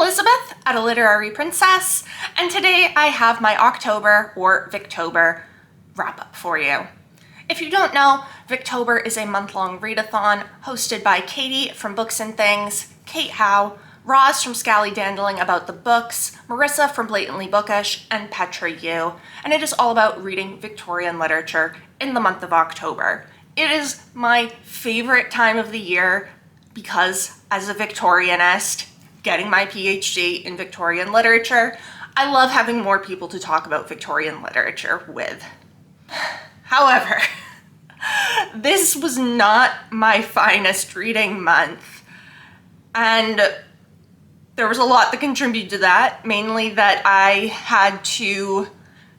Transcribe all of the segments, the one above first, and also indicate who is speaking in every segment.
Speaker 1: Elizabeth at A Literary Princess, and today I have my October or Victober wrap-up for you. If you don't know, Victober is a month-long readathon hosted by Katie from Books and Things, Kate Howe, Roz from Scally Dandling about the books, Marissa from Blatantly Bookish, and Petra Yu, and it is all about reading Victorian literature in the month of October. It is my favorite time of the year because, as a Victorianist, getting my PhD in Victorian literature, I love having more people to talk about Victorian literature with. However, this was not my finest reading month, and there was a lot that contributed to that, mainly that I had to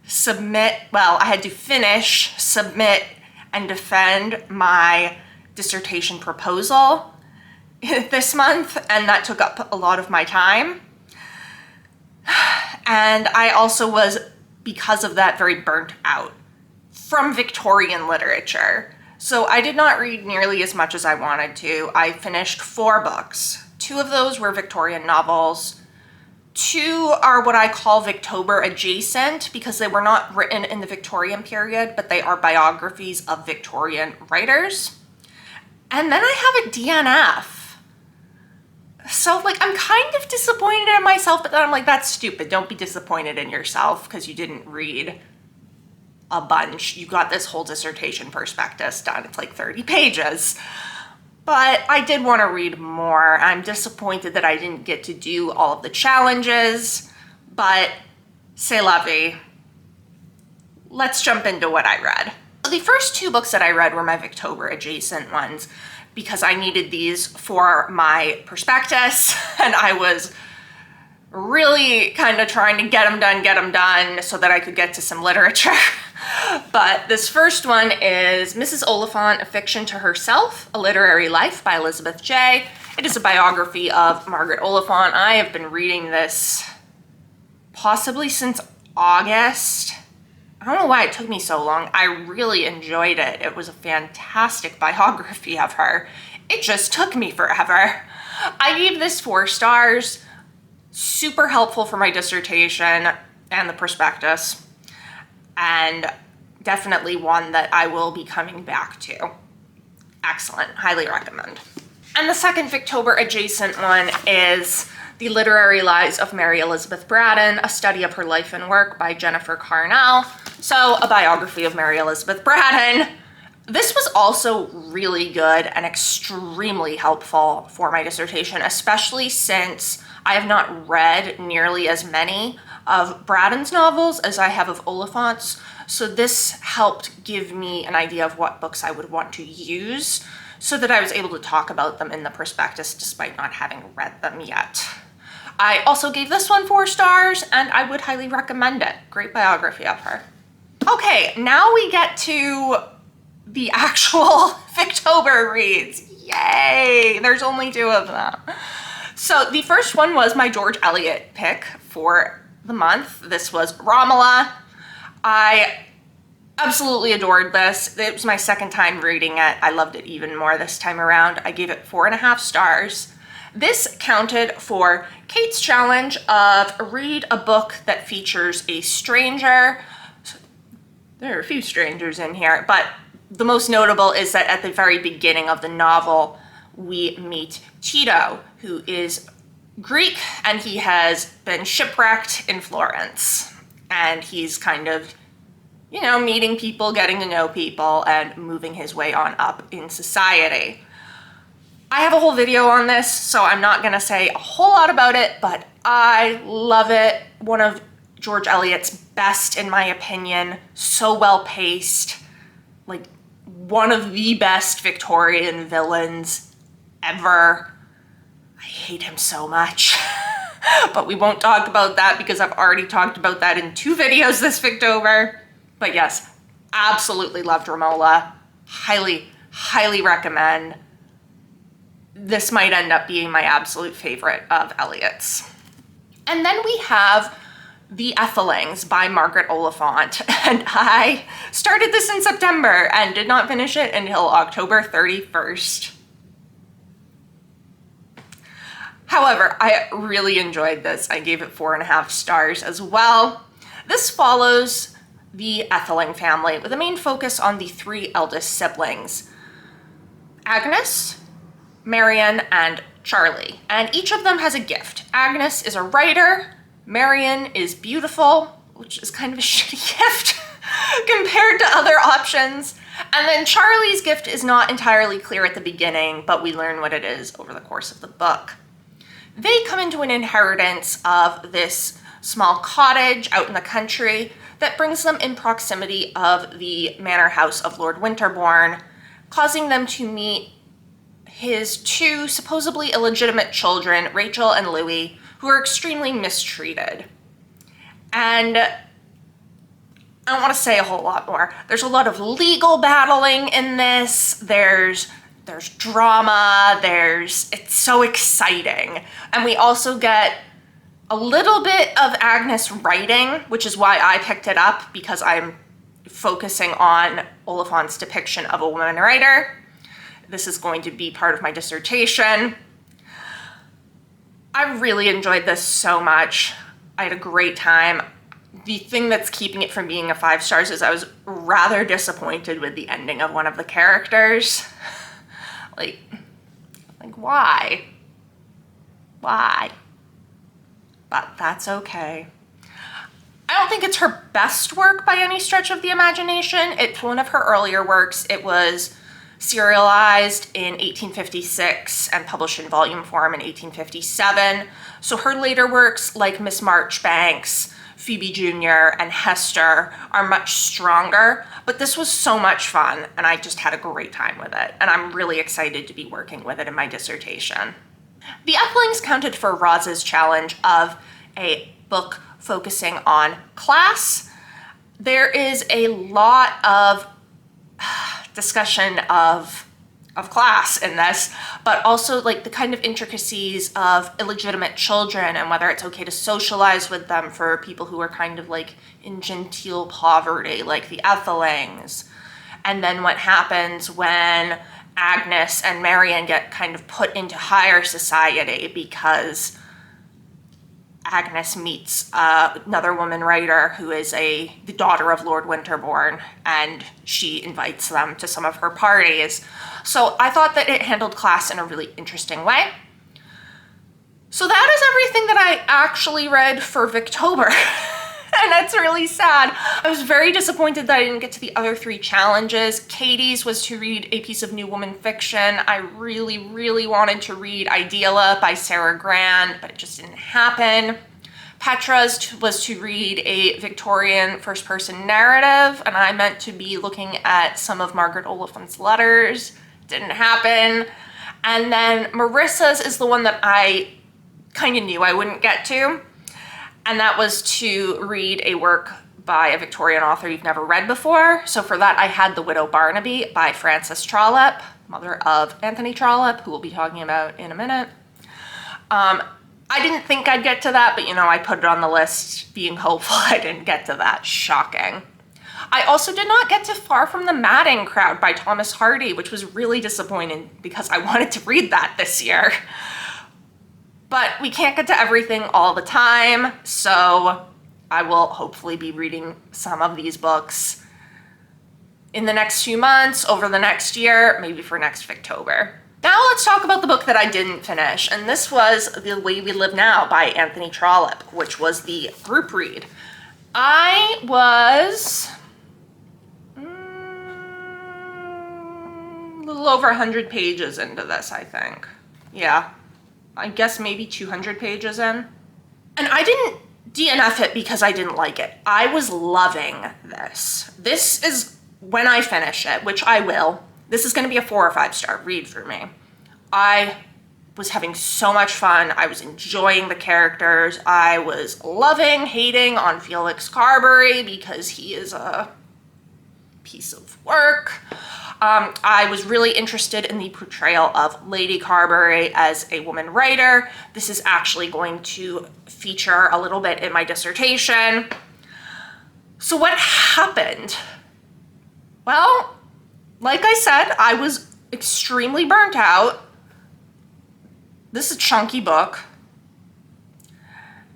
Speaker 1: finish, submit, and defend my dissertation proposal this month, and that took up a lot of my time. And I also was, because of that, very burnt out from Victorian literature. So I did not read nearly as much as I wanted to. I finished 4 books. 2 of those were Victorian novels. 2 are what I call Victober adjacent because they were not written in the Victorian period, but they are biographies of Victorian writers. And then I have a DNF. So, I'm kind of disappointed in myself, but then I'm like, that's stupid. Don't be disappointed in yourself because you didn't read a bunch. You got this whole dissertation prospectus done. It's like 30 pages. But I did want to read more. I'm disappointed that I didn't get to do all of the challenges, but c'est la vie. Let's jump into what I read. The first 2 books that I read were my Victober adjacent ones, because I needed these for my prospectus, and I was really kind of trying to get them done so that I could get to some literature. But this first one is Mrs. Oliphant, A Fiction to Herself, A Literary Life by Elizabeth J. It is a biography of Margaret Oliphant. I have been reading this possibly since August. I don't know why it took me so long. I really enjoyed it. It was a fantastic biography of her. It just took me forever. I gave this 4 stars. Super helpful for my dissertation and the prospectus, and definitely one that I will be coming back to. Excellent. Highly recommend. And the second Victober adjacent one is The Literary Lives of Mary Elizabeth Braddon, a study of her life and work by Jennifer Carnell. So, a biography of Mary Elizabeth Braddon. This was also really good and extremely helpful for my dissertation, especially since I have not read nearly as many of Braddon's novels as I have of Oliphant's. So this helped give me an idea of what books I would want to use so that I was able to talk about them in the prospectus despite not having read them yet. I also gave this one 4 stars, and I would highly recommend it. Great biography of her. Okay, now we get to the actual Victober reads. Yay! There's only 2 of them. So the first one was my George Eliot pick for the month. This was Roma. I absolutely adored this. It was my second time reading it. I loved it even more this time around. I gave it 4.5 stars. This counted for Kate's challenge of read a book that features a stranger. There are a few strangers in here, but the most notable is that at the very beginning of the novel, we meet Tito, who is Greek, and he has been shipwrecked in Florence. And he's kind of, meeting people, getting to know people, and moving his way on up in society. I have a whole video on this, so I'm not going to say a whole lot about it, but I love it. One of George Eliot's best, in my opinion. So well paced. One of the best Victorian villains ever. I hate him so much. But we won't talk about that because I've already talked about that in 2 videos this Victober. But yes, absolutely loved Romola. Highly, highly recommend. This might end up being my absolute favorite of Eliot's. And then we have The Ethelings by Margaret Oliphant, and I started this in September and did not finish it until October 31st. However, I really enjoyed this. I gave it 4.5 stars as well. This follows the Etheling family with a main focus on the 3 eldest siblings, Agnes, Marion, and Charlie. And each of them has a gift. Agnes is a writer, Marion is beautiful, which is kind of a shitty gift compared to other options. And then Charlie's gift is not entirely clear at the beginning, but we learn what it is over the course of the book. They come into an inheritance of this small cottage out in the country that brings them in proximity of the manor house of Lord Winterbourne, causing them to meet his 2 supposedly illegitimate children, Rachel and Louis, who are extremely mistreated. And I don't want to say a whole lot more. There's a lot of legal battling in this. There's drama. It's so exciting. And we also get a little bit of Agnes writing, which is why I picked it up, because I'm focusing on Oliphant's depiction of a woman writer. This is going to be part of my dissertation. I really enjoyed this so much. I had a great time. The thing that's keeping it from being a 5 stars is I was rather disappointed with the ending of one of the characters. Like why? Why? But that's okay. I don't think it's her best work by any stretch of the imagination. It's one of her earlier works. It was serialized in 1856 and published in volume form in 1857. So her later works like Miss Marchbanks, Phoebe Jr., and Hester are much stronger, but this was so much fun and I just had a great time with it, and I'm really excited to be working with it in my dissertation. The Ethelings counted for Roz's challenge of a book focusing on class. There is a lot of discussion of class in this, but also like the kind of intricacies of illegitimate children and whether it's okay to socialize with them for people who are kind of like in genteel poverty, like the Ethelings. And then what happens when Agnes and Marion get kind of put into higher society because Agnes meets another woman writer who is the daughter of Lord Winterbourne, and she invites them to some of her parties. So I thought that it handled class in a really interesting way. So that is everything that I actually read for Victober. And that's really sad. I was very disappointed that I didn't get to the other 3 challenges. Katie's was to read a piece of new woman fiction. I really, really wanted to read Ideala by Sarah Grand, but it just didn't happen. Petra's was to read a Victorian first-person narrative, and I meant to be looking at some of Margaret Oliphant's letters. Didn't happen. And then Marissa's is the one that I kind of knew I wouldn't get to. And that was to read a work by a Victorian author you've never read before. So for that, I had The Widow Barnaby by Frances Trollope, mother of Anthony Trollope, who we'll be talking about in a minute. I didn't think I'd get to that, but I put it on the list being hopeful I didn't get to that. Shocking. I also did not get to Far From the Madding Crowd by Thomas Hardy, which was really disappointing because I wanted to read that this year. But we can't get to everything all the time, so I will hopefully be reading some of these books in the next few months, over the next year, maybe for next Victober. Now let's talk about the book that I didn't finish, and this was The Way We Live Now by Anthony Trollope, which was the group read. I was a little over 100 pages into this, I think. Yeah. I guess maybe 200 pages in. And I didn't DNF it because I didn't like it. I was loving this. This is, when I finish it, which I will, this is going to be a 4 or 5 star read for me. I was having so much fun. I was enjoying the characters. I was loving, hating on Felix Carberry because he is a piece of work. I was really interested in the portrayal of Lady Carberry as a woman writer. This is actually going to feature a little bit in my dissertation. So what happened? Well, like I said, I was extremely burnt out. This is a chunky book.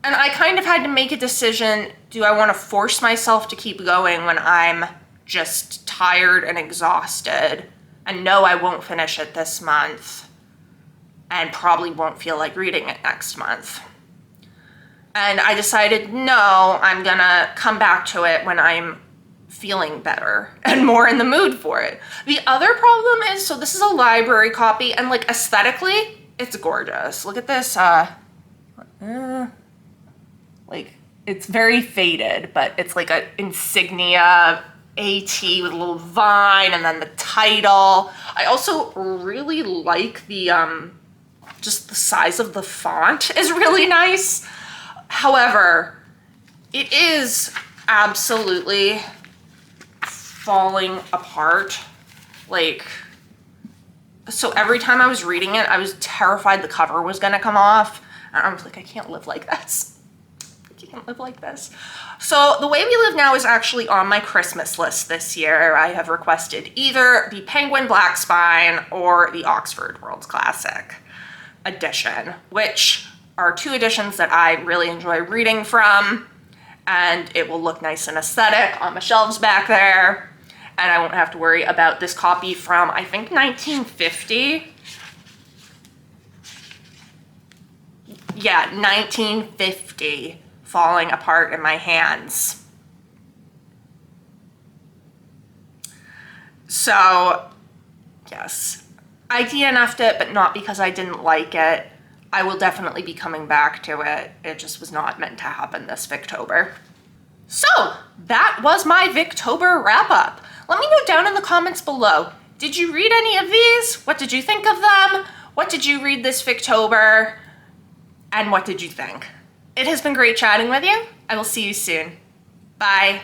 Speaker 1: And I kind of had to make a decision, do I want to force myself to keep going when I'm just tired and exhausted and know I won't finish it this month and probably won't feel like reading it next month. And I decided, no, I'm gonna come back to it when I'm feeling better and more in the mood for it. The other problem is, so this is a library copy, and like aesthetically, it's gorgeous. Look at this, like it's very faded, but it's like an insignia AT with a little vine and then the title. I also really like the, just the size of the font is really nice. However, it is absolutely falling apart. Like, so every time I was reading it, I was terrified the cover was gonna come off. And I was like, I can't live like this. I can't live like this. So the Way We Live Now is actually on my Christmas list this year. I have requested either the Penguin Black Spine or the Oxford World's Classic edition, which are two editions that I really enjoy reading from, and it will look nice and aesthetic on the shelves back there, and I won't have to worry about this copy from, I think, 1950. Yeah, 1950, falling apart in my hands. So, yes, I DNF'd it, but not because I didn't like it. I will definitely be coming back to it. It just was not meant to happen this Victober. So, that was my Victober wrap-up. Let me know down in the comments below. Did you read any of these? What did you think of them? What did you read this Victober? And what did you think? It has been great chatting with you. I will see you soon. Bye.